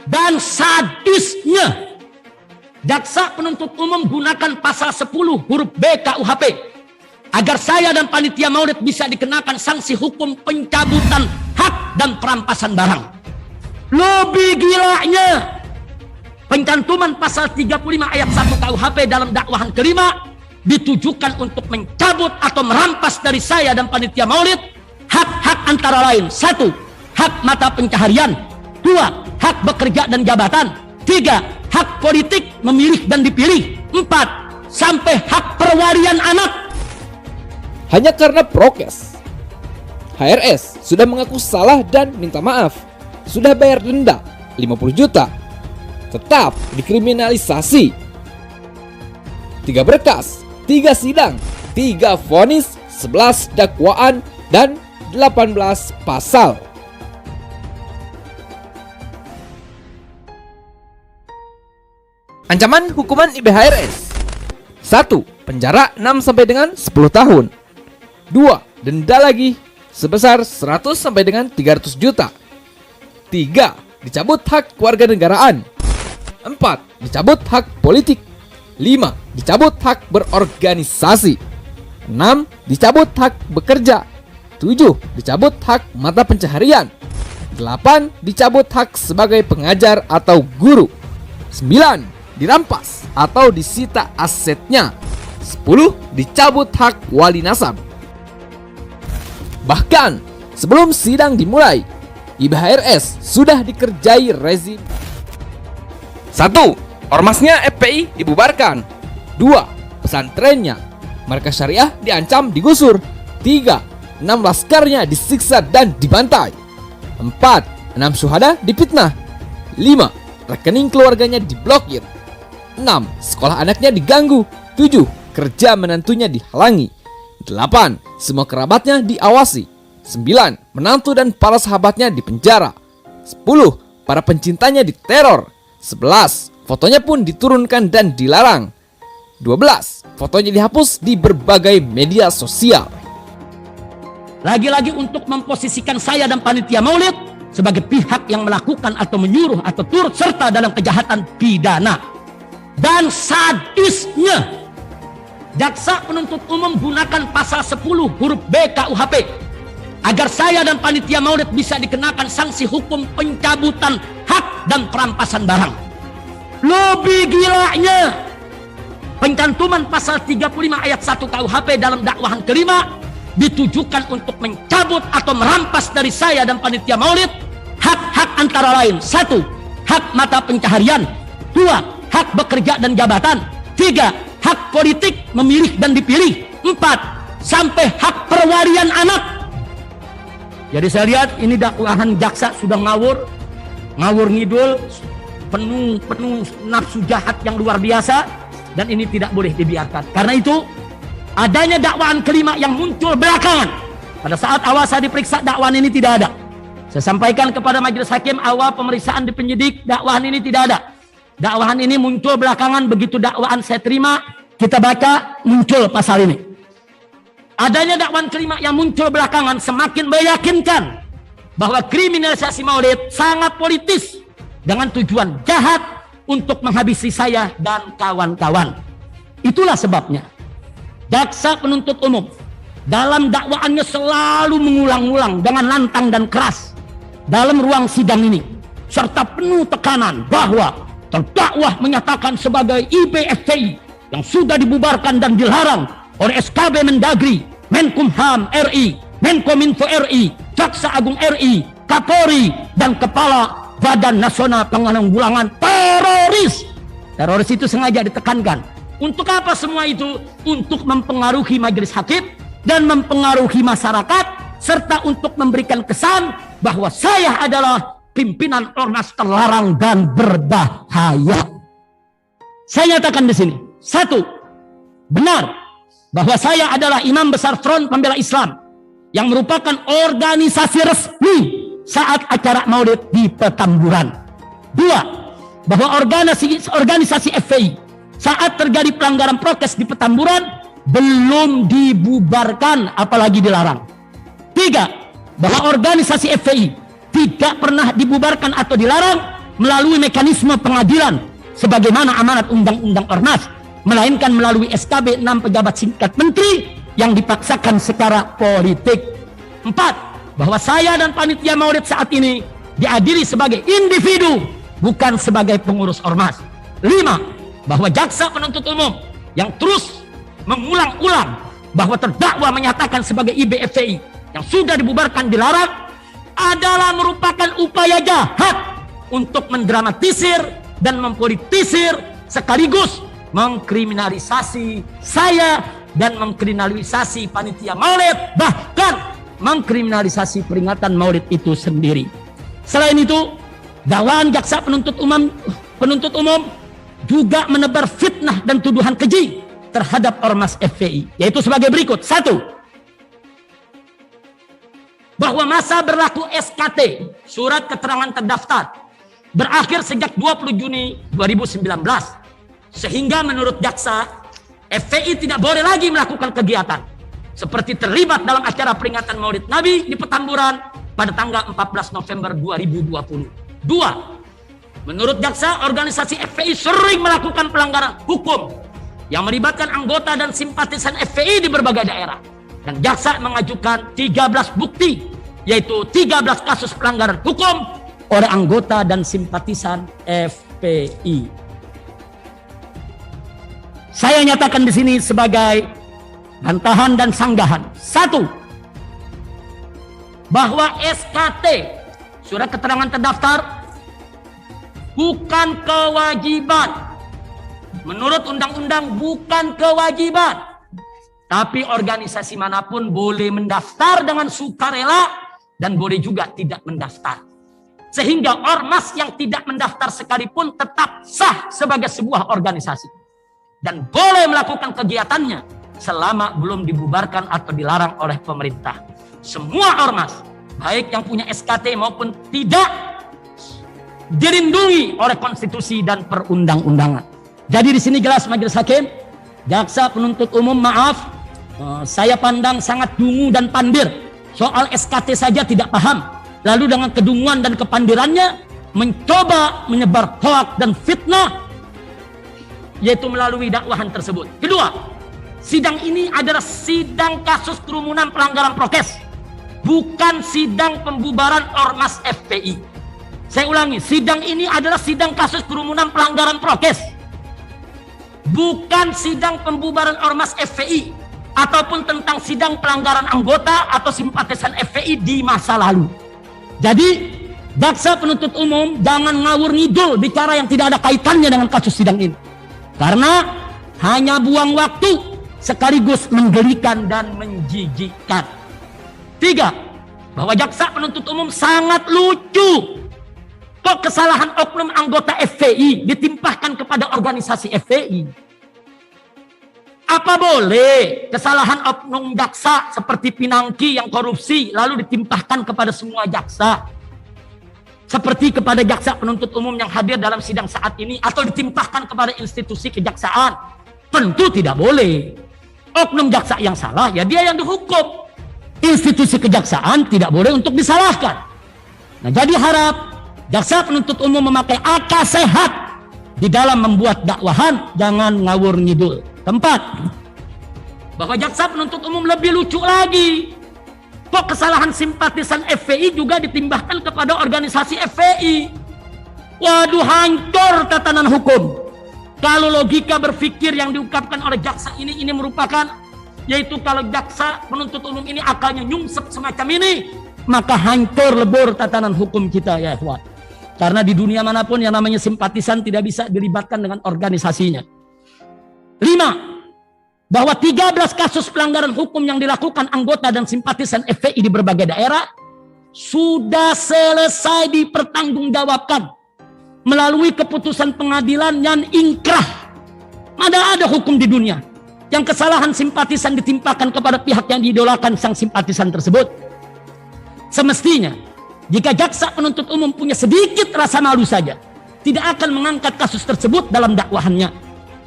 dan sadisnya. Jaksa penuntut umum gunakan pasal 10 huruf B KUHP agar saya dan panitia maulid bisa dikenakan sanksi hukum pencabutan hak dan perampasan barang. Lebih gilanya, pencantuman pasal 35 ayat 1 KUHP dalam dakwahan kelima ditujukan untuk mencabut atau merampas dari saya dan panitia maulid hak-hak antara lain: 1. Hak mata pencaharian, 2. Hak bekerja dan jabatan, 3. Hak politik memilih dan dipilih, 4. Sampai hak perwalian anak. Hanya karena prokes, HRS sudah mengaku salah dan minta maaf. Sudah bayar denda 50 juta. Tetap dikriminalisasi. 3 berkas, 3 sidang, 3 vonis, 11 dakwaan, dan 18 pasal. Ancaman hukuman IBHRS: 1. Penjara 6 sampai dengan 10 tahun. 2. Denda lagi sebesar 100 sampai dengan 300 juta. 3. Dicabut hak kewarganegaraan. 4. Dicabut hak politik. 5. Dicabut hak berorganisasi. 6. Dicabut hak bekerja. 7. Dicabut hak mata pencaharian. 8. Dicabut hak sebagai pengajar atau guru. 9. Dirampas atau disita asetnya. 10. Dicabut hak wali nasab. Bahkan sebelum sidang dimulai, IBHRS sudah dikerjai rezim. 1. Ormasnya FPI dibubarkan. 2. Pesantrennya, Markas Syariah, diancam digusur. 3. 6 laskarnya disiksa dan dibantai. 4. 6 syuhada difitnah. 5. Rekening keluarganya diblokir. 6. Sekolah anaknya diganggu. 7. Kerja menantunya dihalangi. 8. Semua kerabatnya diawasi. 9. Menantu dan para sahabatnya dipenjara. 10. Para pencintanya diteror. 11. Fotonya pun diturunkan dan dilarang. 12. Fotonya dihapus di berbagai media sosial. Lagi-lagi untuk memposisikan saya dan panitia maulid sebagai pihak yang melakukan atau menyuruh atau turut serta dalam kejahatan pidana. Dan sadisnya, jaksa penuntut umum gunakan pasal 10 huruf B KUHP agar saya dan panitia maulid bisa dikenakan sanksi hukum pencabutan hak dan perampasan barang. Lebih gilanya, pencantuman pasal 35 ayat 1 KUHP dalam dakwahan kelima ditujukan untuk mencabut atau merampas dari saya dan panitia maulid hak-hak antara lain: 1. Hak mata pencaharian. 2. Hak bekerja dan jabatan. 3. Hak politik memilih dan dipilih. 4. Sampai hak perwalian anak. Jadi saya lihat ini dakwahan jaksa sudah ngawur ngidul, penuh nafsu jahat yang luar biasa, dan ini tidak boleh dibiarkan. Karena itu adanya dakwaan kelima yang muncul belakangan. Pada saat awal saya diperiksa, dakwaan ini tidak ada. Saya sampaikan kepada majelis hakim awal pemeriksaan di penyidik, dakwaan ini tidak ada. Dakwahan ini muncul belakangan. Begitu dakwaan saya terima, kita baca, muncul pasal ini. Adanya dakwaan kelima yang muncul belakangan semakin meyakinkan bahwa kriminalisasi maulid sangat politis dengan tujuan jahat untuk menghabisi saya dan kawan-kawan. Itulah sebabnya jaksa penuntut umum dalam dakwaannya selalu mengulang-ulang dengan lantang dan keras dalam ruang sidang ini, serta penuh tekanan bahwa terdakwa menyatakan sebagai IBFPI yang sudah dibubarkan dan dilarang oleh SKB Mendagri, Menkumham RI, Menkominfo RI, Jaksa Agung RI, Kapolri, dan Kepala Badan Nasional Penanggulangan Teroris. Teroris itu sengaja ditekankan. Untuk apa semua itu? Untuk mempengaruhi majelis hakim dan mempengaruhi masyarakat, serta untuk memberikan kesan bahwa saya adalah pimpinan ormas terlarang dan berbahaya. Saya nyatakan di sini: 1. Benar bahwa saya adalah imam besar Front Pembela Islam yang merupakan organisasi resmi saat acara maulid di Petamburan. 2. Bahwa organisasi FPI saat terjadi pelanggaran prokes di Petamburan belum dibubarkan, apalagi dilarang. 3. Bahwa organisasi FPI tidak pernah dibubarkan atau dilarang melalui mekanisme pengadilan sebagaimana amanat undang-undang Ormas, melainkan melalui SKB 6 pejabat singkat menteri yang dipaksakan secara politik. 4. Bahwa saya dan panitia Maulid saat ini diadili sebagai individu, bukan sebagai pengurus Ormas. 5. Bahwa jaksa penuntut umum yang terus mengulang-ulang bahwa terdakwa menyatakan sebagai IBFPI yang sudah dibubarkan dilarang adalah merupakan upaya jahat untuk mendramatisir dan mempolitisir sekaligus mengkriminalisasi saya dan mengkriminalisasi panitia Maulid, bahkan mengkriminalisasi peringatan Maulid itu sendiri. Selain itu, dakwaan jaksa penuntut umum juga menebar fitnah dan tuduhan keji terhadap Ormas FPI, yaitu sebagai berikut. 1. Bahwa masa berlaku SKT, surat keterangan terdaftar, berakhir sejak 20 Juni 2019, sehingga menurut jaksa FPI tidak boleh lagi melakukan kegiatan seperti terlibat dalam acara peringatan Maulid Nabi di Petamburan pada tanggal 14 November 2020. 2. Menurut jaksa, organisasi FPI sering melakukan pelanggaran hukum yang melibatkan anggota dan simpatisan FPI di berbagai daerah, dan jaksa mengajukan 13 bukti, yaitu 13 kasus pelanggaran hukum oleh anggota dan simpatisan FPI. Saya nyatakan di sini sebagai bantahan dan sanggahan. 1. Bahwa SKT, surat keterangan terdaftar, bukan kewajiban. Menurut undang-undang bukan kewajiban. Tapi organisasi manapun boleh mendaftar dengan sukarela dan boleh juga tidak mendaftar. Sehingga ormas yang tidak mendaftar sekalipun tetap sah sebagai sebuah organisasi dan boleh melakukan kegiatannya selama belum dibubarkan atau dilarang oleh pemerintah. Semua ormas, baik yang punya SKT maupun tidak, dilindungi oleh konstitusi dan perundang-undangan. Jadi di sini jelas majelis hakim, jaksa penuntut umum saya pandang sangat dungu dan pandir. Soal SKT saja tidak paham. Lalu dengan kedunguan dan kepandirannya mencoba menyebar hoak dan fitnah, yaitu melalui dakwahan tersebut. Kedua, sidang ini adalah sidang kasus kerumunan pelanggaran prokes, bukan sidang pembubaran Ormas FPI. Saya ulangi, sidang ini adalah sidang kasus kerumunan pelanggaran prokes, bukan sidang pembubaran Ormas FPI ataupun tentang sidang pelanggaran anggota atau simpatisan FPI di masa lalu. Jadi, jaksa penuntut umum jangan ngawur ngidul bicara yang tidak ada kaitannya dengan kasus sidang ini. Karena hanya buang waktu sekaligus menggelikan dan menjijikkan. 3. Bahwa jaksa penuntut umum sangat lucu. Kok kesalahan oknum anggota FPI ditimpahkan kepada organisasi FPI? Apa boleh kesalahan oknum jaksa seperti Pinangki yang korupsi lalu ditimpahkan kepada semua jaksa? Seperti kepada jaksa penuntut umum yang hadir dalam sidang saat ini atau ditimpahkan kepada institusi kejaksaan? Tentu tidak boleh. Oknum jaksa yang salah, ya dia yang dihukum. Institusi kejaksaan tidak boleh untuk disalahkan. Nah, jadi harap jaksa penuntut umum memakai akal sehat di dalam membuat dakwahan, jangan ngawur ngidul. 4. Bahwa jaksa penuntut umum lebih lucu lagi. Kok kesalahan simpatisan FPI juga ditimbahkan kepada organisasi FPI? Waduh, hancur tatanan hukum. Kalau logika berpikir yang diungkapkan oleh jaksa ini merupakan, yaitu kalau jaksa penuntut umum ini akalnya nyungsep semacam ini, maka hancur lebur tatanan hukum kita, ya ikhwan. Karena di dunia manapun yang namanya simpatisan tidak bisa dilibatkan dengan organisasinya. 5. Bahwa 13 kasus pelanggaran hukum yang dilakukan anggota dan simpatisan FPI di berbagai daerah sudah selesai dipertanggungjawabkan melalui keputusan pengadilan yang inkrah. Mana ada hukum di dunia yang kesalahan simpatisan ditimpakan kepada pihak yang diidolakan sang simpatisan tersebut. Semestinya jika jaksa penuntut umum punya sedikit rasa malu saja, tidak akan mengangkat kasus tersebut dalam dakwahannya.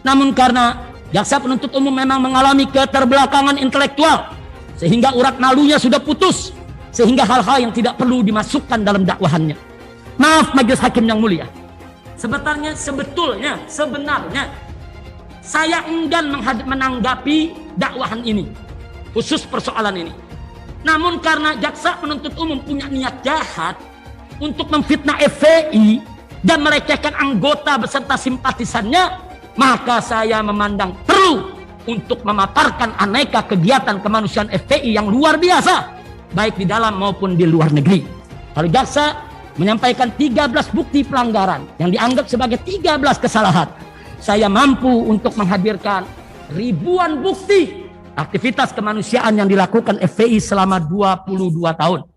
Namun karena jaksa penuntut umum memang mengalami keterbelakangan intelektual, sehingga urat malunya sudah putus, sehingga hal-hal yang tidak perlu dimasukkan dalam dakwahannya. Maaf majelis hakim yang mulia, Sebetulnya saya enggan menanggapi dakwahan ini, khusus persoalan ini. Namun karena jaksa penuntut umum punya niat jahat untuk memfitnah FPI dan melecehkan anggota beserta simpatisannya, maka saya memandang perlu untuk memaparkan aneka kegiatan kemanusiaan FPI yang luar biasa, baik di dalam maupun di luar negeri. Kalau jaksa menyampaikan 13 bukti pelanggaran yang dianggap sebagai 13 kesalahan, saya mampu untuk menghadirkan ribuan bukti aktivitas kemanusiaan yang dilakukan FPI selama 22 tahun.